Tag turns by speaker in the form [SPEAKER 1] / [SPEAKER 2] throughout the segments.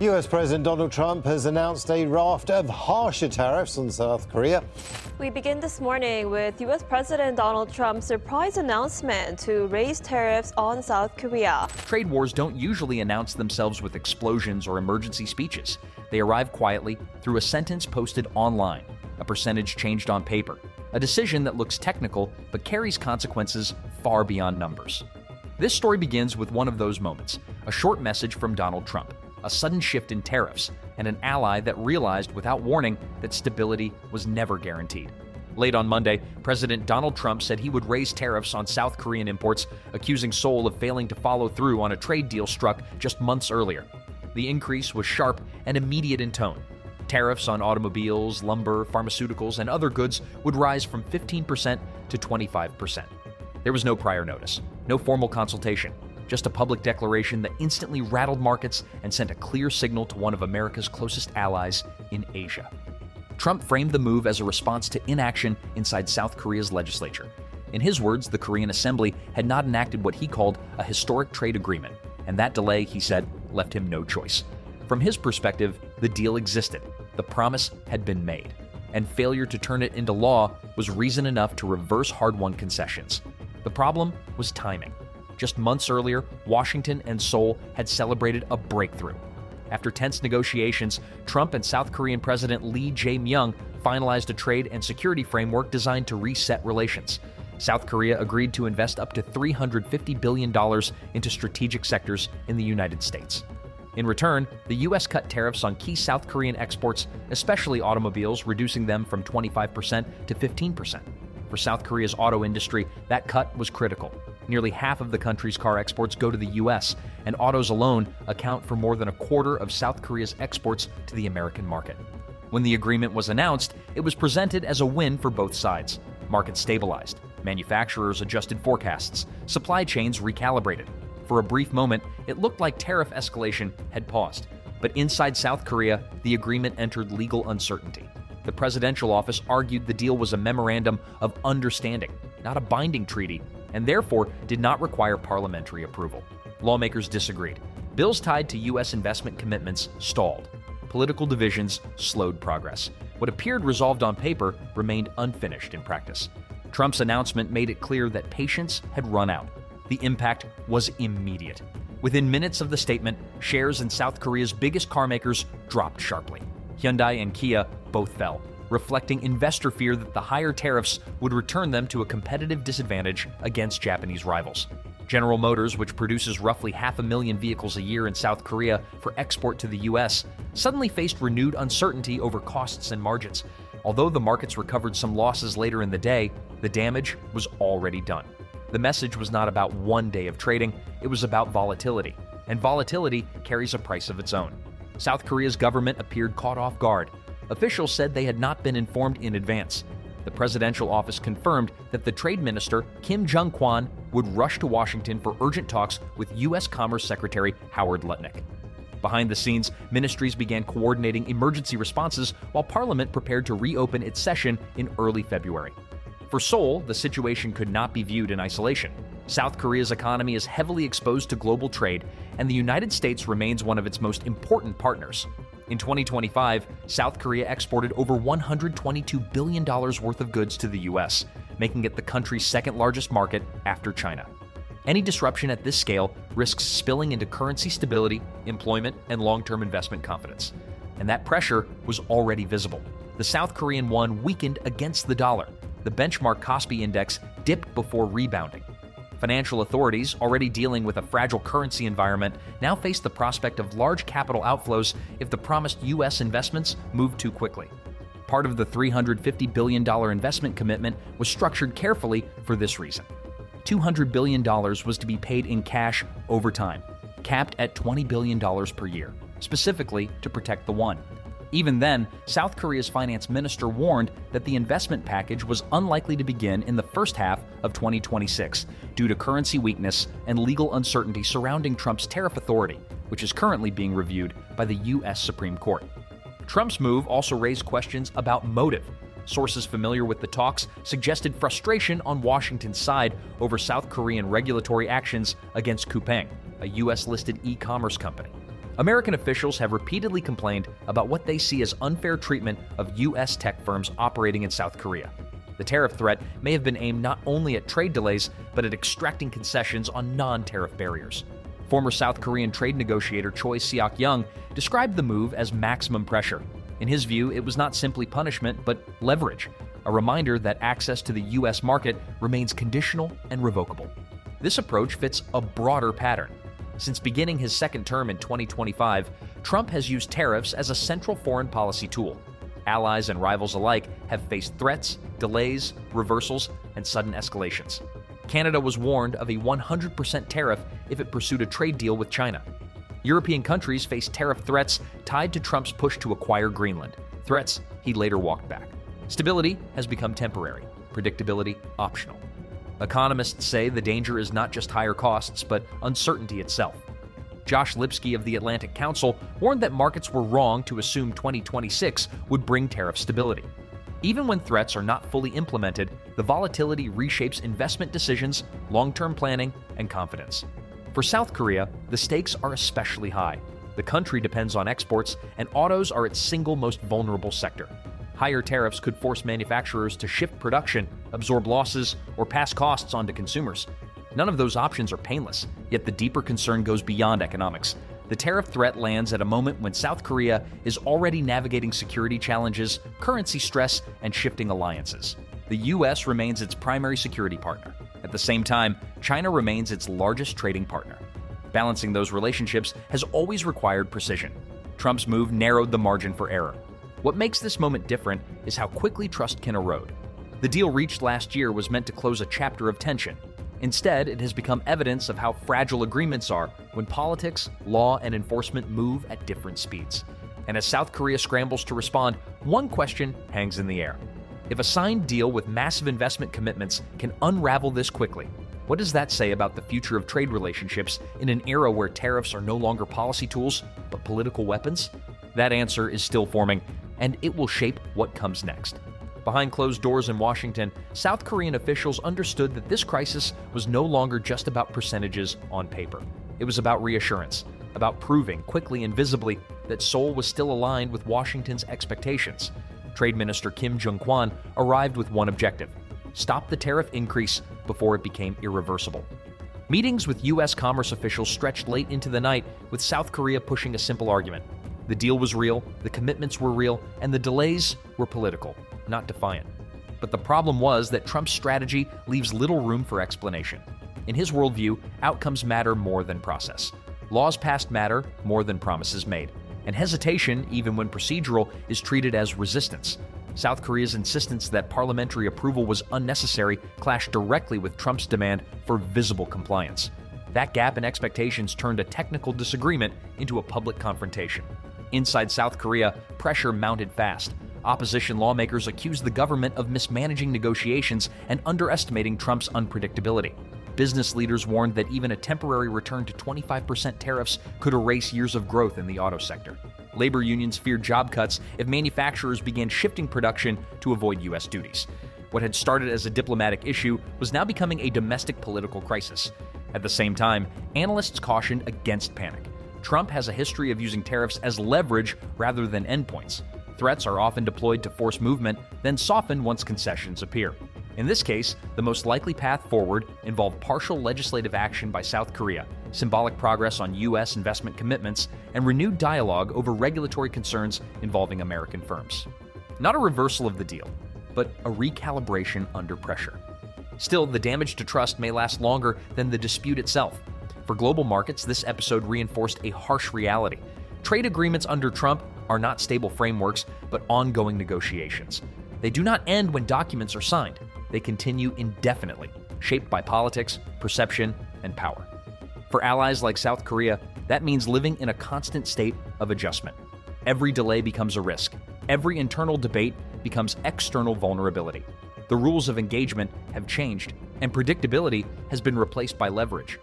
[SPEAKER 1] US President Donald Trump has announced a raft of harsher tariffs on South Korea.
[SPEAKER 2] We begin this morning with US President Donald Trump's surprise announcement to raise tariffs on South Korea.
[SPEAKER 3] Trade wars don't usually announce themselves with explosions or emergency speeches. They arrive quietly through a sentence posted online, a percentage changed on paper, a decision that looks technical but carries consequences far beyond numbers. This story begins with one of those moments, a short message from Donald Trump, a sudden shift in tariffs, and an ally that realized without warning that stability was never guaranteed. Late on Monday, President Donald Trump said he would raise tariffs on South Korean imports, accusing Seoul of failing to follow through on a trade deal struck just months earlier. The increase was sharp and immediate in tone. Tariffs on automobiles, lumber, pharmaceuticals, and other goods would rise from 15% to 25%. There was no prior notice, no formal consultation, just a public declaration that instantly rattled markets and sent a clear signal to one of America's closest allies in Asia. Trump framed the move as a response to inaction inside South Korea's legislature. In his words, the Korean Assembly had not enacted what he called a historic trade agreement, and that delay, he said, left him no choice. From his perspective, the deal existed, the promise had been made, and failure to turn it into law was reason enough to reverse hard-won concessions. The problem was timing. Just months earlier, Washington and Seoul had celebrated a breakthrough. After tense negotiations, Trump and South Korean President Lee Jae-myung finalized a trade and security framework designed to reset relations. South Korea agreed to invest up to $350 billion into strategic sectors in the United States. In return, the U.S. cut tariffs on key South Korean exports, especially automobiles, reducing them from 25% to 15%. For South Korea's auto industry, that cut was critical. Nearly half of the country's car exports go to the U.S., and autos alone account for more than a quarter of South Korea's exports to the American market. When the agreement was announced, it was presented as a win for both sides. Markets stabilized, manufacturers adjusted forecasts, supply chains recalibrated. For a brief moment, it looked like tariff escalation had paused. But inside South Korea, the agreement entered legal uncertainty. The presidential office argued the deal was a memorandum of understanding, not a binding treaty, and therefore did not require parliamentary approval. Lawmakers disagreed. Bills tied to U.S. investment commitments stalled. Political divisions slowed progress. What appeared resolved on paper remained unfinished in practice. Trump's announcement made it clear that patience had run out. The impact was immediate. Within minutes of the statement, shares in South Korea's biggest car makers dropped sharply. Hyundai and Kia both fell, reflecting investor fear that the higher tariffs would return them to a competitive disadvantage against Japanese rivals. General Motors, which produces roughly 500,000 vehicles a year in South Korea for export to the U.S., suddenly faced renewed uncertainty over costs and margins. Although the markets recovered some losses later in the day, the damage was already done. The message was not about one day of trading, it was about volatility. And volatility carries a price of its own. South Korea's government appeared caught off guard. Officials said they had not been informed in advance. The presidential office confirmed that the trade minister, Kim Jung-kwan, would rush to Washington for urgent talks with U.S. Commerce Secretary Howard Lutnick. Behind the scenes, ministries began coordinating emergency responses while Parliament prepared to reopen its session in early February. For Seoul, the situation could not be viewed in isolation. South Korea's economy is heavily exposed to global trade, and the United States remains one of its most important partners. In 2025, South Korea exported over $122 billion worth of goods to the U.S., making it the country's second largest market after China. Any disruption at this scale risks spilling into currency stability, employment, and long-term investment confidence. And that pressure was already visible. The South Korean won weakened against the dollar. The benchmark Kospi index dipped before rebounding. Financial authorities, already dealing with a fragile currency environment, now face the prospect of large capital outflows if the promised U.S. investments move too quickly. Part of the $350 billion investment commitment was structured carefully for this reason. $200 billion was to be paid in cash over time, capped at $20 billion per year, specifically to protect the won. Even then, South Korea's finance minister warned that the investment package was unlikely to begin in the first half of 2026 due to currency weakness and legal uncertainty surrounding Trump's tariff authority, which is currently being reviewed by the U.S. Supreme Court. Trump's move also raised questions about motive. Sources familiar with the talks suggested frustration on Washington's side over South Korean regulatory actions against Coupang, a U.S.-listed e-commerce company. American officials have repeatedly complained about what they see as unfair treatment of U.S. tech firms operating in South Korea. The tariff threat may have been aimed not only at trade delays, but at extracting concessions on non-tariff barriers. Former South Korean trade negotiator Choi Seok-young described the move as maximum pressure. In his view, it was not simply punishment, but leverage, a reminder that access to the U.S. market remains conditional and revocable. This approach fits a broader pattern. Since beginning his second term in 2025, Trump has used tariffs as a central foreign policy tool. Allies and rivals alike have faced threats, delays, reversals, and sudden escalations. Canada was warned of a 100% tariff if it pursued a trade deal with China. European countries faced tariff threats tied to Trump's push to acquire Greenland, threats he later walked back. Stability has become temporary, predictability optional. Economists say the danger is not just higher costs, but uncertainty itself. Josh Lipsky of the Atlantic Council warned that markets were wrong to assume 2026 would bring tariff stability. Even when threats are not fully implemented, the volatility reshapes investment decisions, long-term planning, and confidence. For South Korea, the stakes are especially high. The country depends on exports, and autos are its single most vulnerable sector. Higher tariffs could force manufacturers to shift production, absorb losses, or pass costs on to consumers. None of those options are painless, yet the deeper concern goes beyond economics. The tariff threat lands at a moment when South Korea is already navigating security challenges, currency stress, and shifting alliances. The U.S. remains its primary security partner. At the same time, China remains its largest trading partner. Balancing those relationships has always required precision. Trump's move narrowed the margin for error. What makes this moment different is how quickly trust can erode. The deal reached last year was meant to close a chapter of tension. Instead, it has become evidence of how fragile agreements are when politics, law, and enforcement move at different speeds. And as South Korea scrambles to respond, one question hangs in the air. If a signed deal with massive investment commitments can unravel this quickly, what does that say about the future of trade relationships in an era where tariffs are no longer policy tools, but political weapons? That answer is still forming, and it will shape what comes next. Behind closed doors in Washington, South Korean officials understood that this crisis was no longer just about percentages on paper. It was about reassurance, about proving quickly and visibly that Seoul was still aligned with Washington's expectations. Trade Minister Kim Jung-kwon arrived with one objective: stop the tariff increase before it became irreversible. Meetings with U.S. commerce officials stretched late into the night, with South Korea pushing a simple argument. The deal was real, the commitments were real, and the delays were political, not defiant. But the problem was that Trump's strategy leaves little room for explanation. In his worldview, outcomes matter more than process. Laws passed matter more than promises made. And hesitation, even when procedural, is treated as resistance. South Korea's insistence that parliamentary approval was unnecessary clashed directly with Trump's demand for visible compliance. That gap in expectations turned a technical disagreement into a public confrontation. Inside South Korea, pressure mounted fast. Opposition lawmakers accused the government of mismanaging negotiations and underestimating Trump's unpredictability. Business leaders warned that even a temporary return to 25% tariffs could erase years of growth in the auto sector. Labor unions feared job cuts if manufacturers began shifting production to avoid U.S. duties. What had started as a diplomatic issue was now becoming a domestic political crisis. At the same time, analysts cautioned against panic. Trump has a history of using tariffs as leverage rather than endpoints. Threats are often deployed to force movement, then soften once concessions appear. In this case, the most likely path forward involved partial legislative action by South Korea, symbolic progress on U.S. investment commitments, and renewed dialogue over regulatory concerns involving American firms. Not a reversal of the deal, but a recalibration under pressure. Still, the damage to trust may last longer than the dispute itself. For global markets, this episode reinforced a harsh reality. Trade agreements under Trump are not stable frameworks, but ongoing negotiations. They do not end when documents are signed. They continue indefinitely, shaped by politics, perception, and power. For allies like South Korea, that means living in a constant state of adjustment. Every delay becomes a risk. Every internal debate becomes external vulnerability. The rules of engagement have changed, and predictability has been replaced by leverage.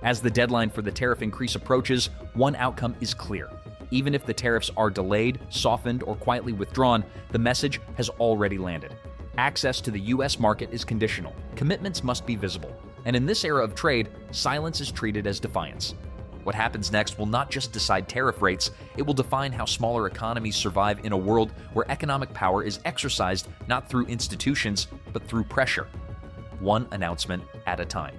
[SPEAKER 3] As the deadline for the tariff increase approaches, one outcome is clear. Even if the tariffs are delayed, softened, or quietly withdrawn, the message has already landed. Access to the U.S. market is conditional. Commitments must be visible. And in this era of trade, silence is treated as defiance. What happens next will not just decide tariff rates, it will define how smaller economies survive in a world where economic power is exercised not through institutions, but through pressure. One announcement at a time.